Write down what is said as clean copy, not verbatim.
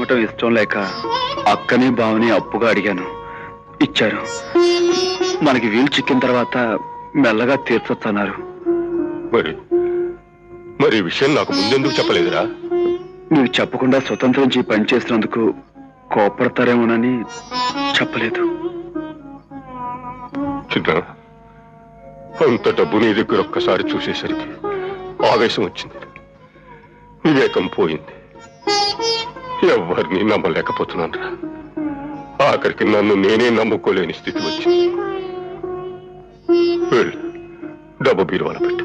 అమ్మటం ఇష్టం లేక అక్కని బావని అప్పుగా అడిగాను, ఇచ్చారు. మనకి వీలు చిక్కిన తర్వాత మెల్లగా తీర్చొచ్చన్నారు. మరి మరి ఈ విషయం నాకు ముందెందుకు చెప్పలేదురా? నువ్వు చెప్పకుండా స్వతంత్రించి పని చేసినందుకు కోపడతారేమోనని చెప్పలేదు. చిన్న, అంత డబ్బు నీ దగ్గర ఒక్కసారి చూసేసరికి ఆవేశం వచ్చింది, వివేకం పోయింది. ఎవరిని నమ్మలేకపోతున్నాను రా. ఆఖరికి నన్ను నేనే నమ్ముకోలేని స్థితి వచ్చింది. వెళ్ళు, డబ్బు బీరువాలో పెట్టు.